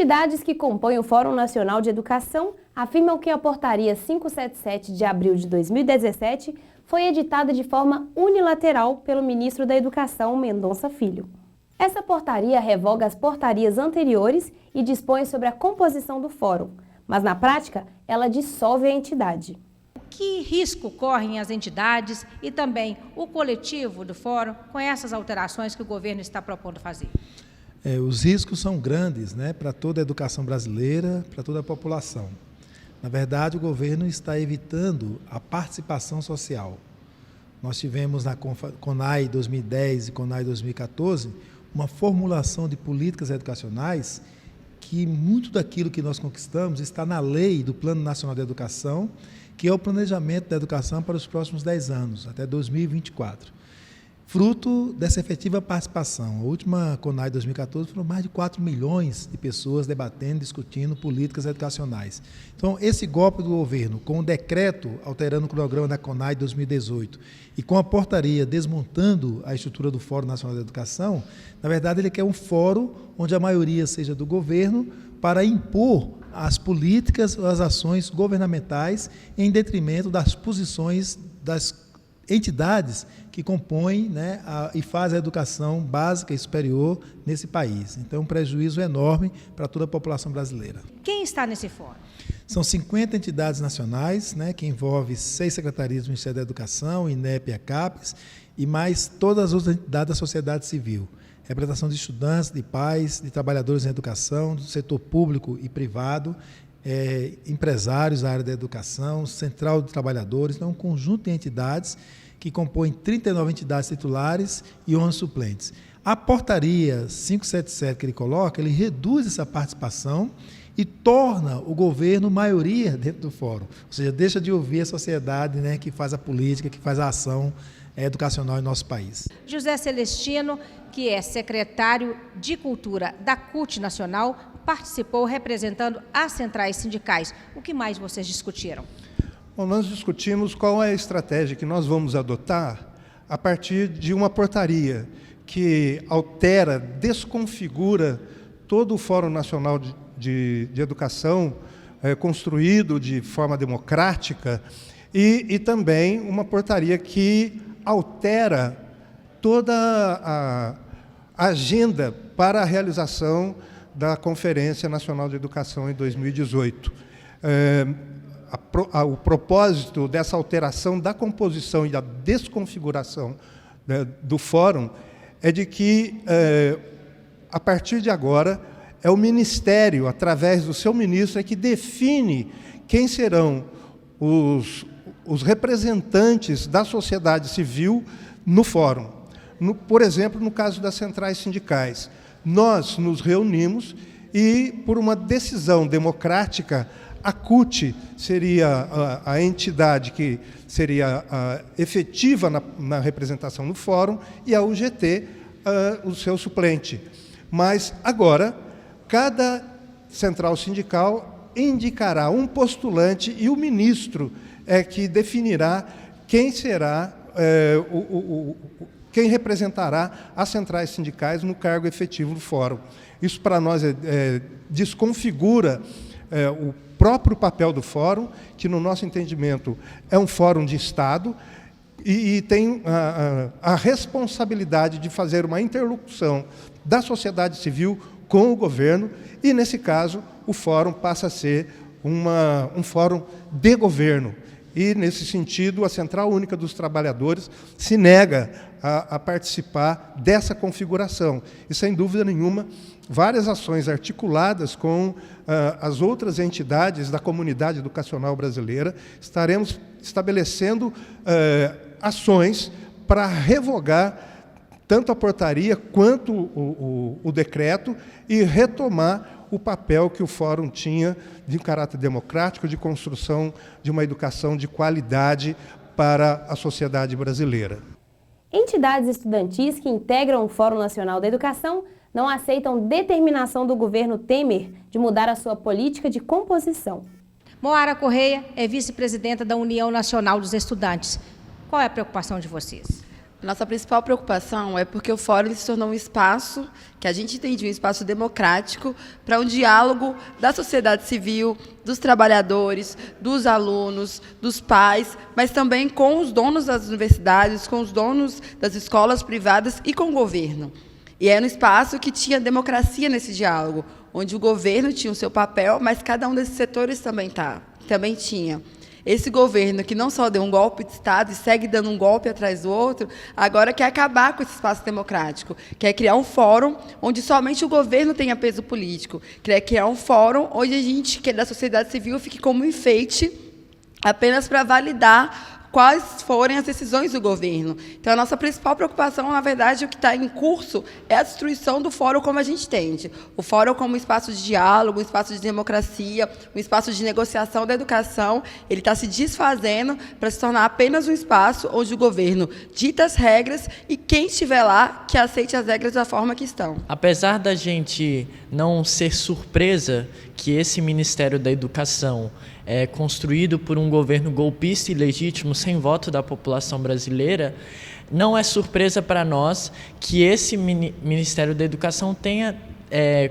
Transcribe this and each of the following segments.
Entidades que compõem o Fórum Nacional de Educação afirmam que a Portaria 577 de abril de 2017 foi editada de forma unilateral pelo ministro da Educação, Mendonça Filho. Essa portaria revoga as portarias anteriores e dispõe sobre a composição do fórum, mas na prática ela dissolve a entidade. Que risco correm as entidades e também o coletivo do fórum com essas alterações que o governo está propondo fazer? Os riscos são grandes, para toda a educação brasileira, para toda a população. Na verdade, o governo está evitando a participação social. Nós tivemos na CONAE 2010 e CONAE 2014 uma formulação de políticas educacionais que muito daquilo que nós conquistamos está na lei do Plano Nacional de Educação, que é o planejamento da educação para os próximos 10 anos, até 2024. Fruto dessa efetiva participação. A última CONAE 2014 foram mais de 4 milhões de pessoas debatendo, discutindo políticas educacionais. Então, esse golpe do governo, com o decreto alterando o cronograma da CONAE 2018 e com a portaria desmontando a estrutura do Fórum Nacional da Educação, na verdade ele quer um fórum onde a maioria seja do governo para impor as políticas, as ações governamentais em detrimento das posições das entidades que compõem e fazem a educação básica e superior nesse país. Então, é um prejuízo enorme para toda a população brasileira. Quem está nesse fórum? São 50 entidades nacionais, que envolvem 6 secretarias do Ministério da Educação, INEP e ACAPES, e mais todas as outras entidades da sociedade civil. Representação de estudantes, de pais, de trabalhadores em educação, do setor público e privado, empresários da área da educação, Central de Trabalhadores, então um conjunto de entidades que compõem 39 entidades titulares e 11 suplentes. A portaria 577 que ele coloca, ele reduz essa participação e torna o governo maioria dentro do fórum, ou seja, deixa de ouvir a sociedade que faz a política, que faz a ação educacional em nosso país. José Celestino, que é secretário de Cultura da CUT Nacional, participou representando as centrais sindicais. O que mais vocês discutiram? Bom, nós discutimos qual é a estratégia que nós vamos adotar a partir de uma portaria que altera, desconfigura todo o Fórum Nacional de Educação, construído de forma democrática, e também uma portaria que altera toda a agenda para a realização da Conferência Nacional de Educação em 2018. O propósito dessa alteração da composição e da desconfiguração do fórum é de que, a partir de agora, é o Ministério, através do seu ministro, que define quem serão os representantes da sociedade civil no fórum. Por exemplo, no caso das centrais sindicais, nós nos reunimos e, por uma decisão democrática, a CUT seria a entidade que seria efetiva na representação no fórum e a UGT o seu suplente. Mas, agora, cada central sindical indicará um postulante e o ministro é que definirá quem será quem representará as centrais sindicais no cargo efetivo do fórum. Isso, para nós, desconfigura o próprio papel do fórum, que, no nosso entendimento, é um fórum de Estado e tem a responsabilidade de fazer uma interlocução da sociedade civil com o governo e, nesse caso, o fórum passa a ser um fórum de governo. E, nesse sentido, a Central Única dos Trabalhadores se nega a participar dessa configuração. E, sem dúvida nenhuma, várias ações articuladas com as outras entidades da comunidade educacional brasileira, estaremos estabelecendo ações para revogar tanto a portaria quanto o decreto e retomar o papel que o Fórum tinha de caráter democrático, de construção de uma educação de qualidade para a sociedade brasileira. Entidades estudantis que integram o Fórum Nacional da Educação não aceitam determinação do governo Temer de mudar a sua política de composição. Moara Correia é vice-presidenta da União Nacional dos Estudantes. Qual é a preocupação de vocês? Nossa principal preocupação é porque o Fórum se tornou um espaço que a gente entende um espaço democrático para um diálogo da sociedade civil, dos trabalhadores, dos alunos, dos pais, mas também com os donos das universidades, com os donos das escolas privadas e com o governo. E era um espaço que tinha democracia nesse diálogo, onde o governo tinha o seu papel, mas cada um desses setores também tinha. Esse governo, que não só deu um golpe de Estado e segue dando um golpe atrás do outro, agora quer acabar com esse espaço democrático, quer criar um fórum onde somente o governo tenha peso político, quer criar um fórum onde a gente, que é da sociedade civil, fique como enfeite apenas para validar quais forem as decisões do governo. Então, a nossa principal preocupação, na verdade, o que está em curso é a destruição do fórum como a gente entende. O fórum como um espaço de diálogo, um espaço de democracia, um espaço de negociação da educação, ele está se desfazendo para se tornar apenas um espaço onde o governo dita as regras e quem estiver lá que aceite as regras da forma que estão. Apesar da gente não ser surpresa que esse Ministério da Educação é construído por um governo golpista e ilegítimo, sem voto da população brasileira, não é surpresa para nós que esse Ministério da Educação tenha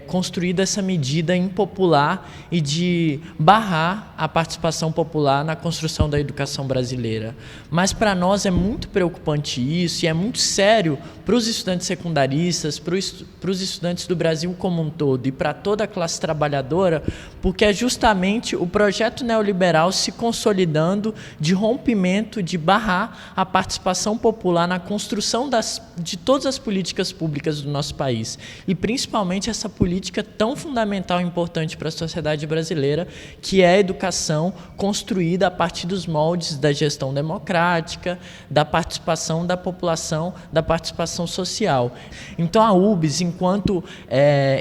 construído essa medida impopular e de barrar a participação popular na construção da educação brasileira. Mas para nós é muito preocupante isso e é muito sério para os estudantes secundaristas, para os estudantes do Brasil como um todo e para toda a classe trabalhadora, porque é justamente o projeto neoliberal se consolidando de rompimento, de barrar a participação popular na construção de todas as políticas públicas do nosso país e principalmente essa política tão fundamental e importante para a sociedade brasileira, que é a educação construída a partir dos moldes da gestão democrática, da participação da população, da participação social. Então a UBS, enquanto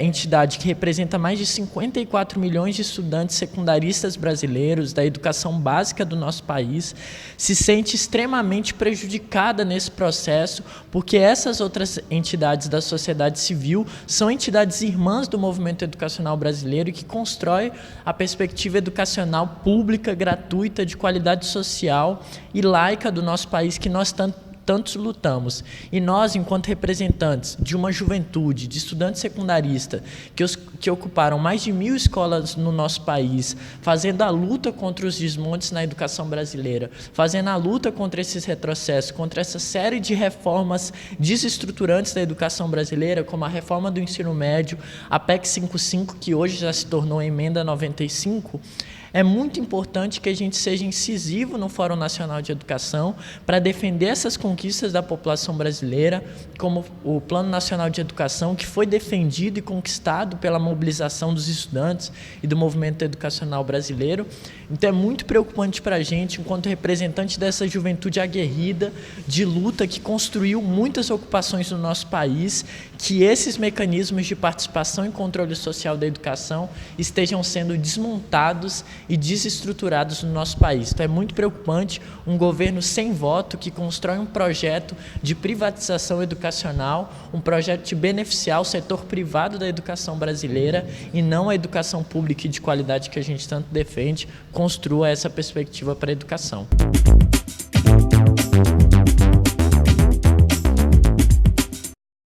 entidade que representa mais de 54 milhões de estudantes secundaristas brasileiros da educação básica do nosso país, se sente extremamente prejudicada nesse processo, porque essas outras entidades da sociedade civil são entidades irmãs do movimento educacional brasileiro e que constrói a perspectiva educacional pública, gratuita, de qualidade social e laica do nosso país que nós tantos lutamos. E nós, enquanto representantes de uma juventude, de estudantes secundaristas, que ocuparam mais de 1.000 escolas no nosso país, fazendo a luta contra os desmontes na educação brasileira, fazendo a luta contra esses retrocessos, contra essa série de reformas desestruturantes da educação brasileira, como a reforma do ensino médio, a PEC 55, que hoje já se tornou a emenda 95, é muito importante que a gente seja incisivo no Fórum Nacional de Educação para defender essas conquistas da população brasileira, como o Plano Nacional de Educação, que foi defendido e conquistado pela mobilização dos estudantes e do movimento educacional brasileiro. Então é muito preocupante para a gente, enquanto representante dessa juventude aguerrida, de luta, que construiu muitas ocupações no nosso país, que esses mecanismos de participação e controle social da educação estejam sendo desmontados e desestruturados no nosso país. Então é muito preocupante um governo sem voto que constrói um projeto de privatização educacional, um projeto de beneficiar o setor privado da educação brasileira e não a educação pública e de qualidade que a gente tanto defende, construa essa perspectiva para a educação.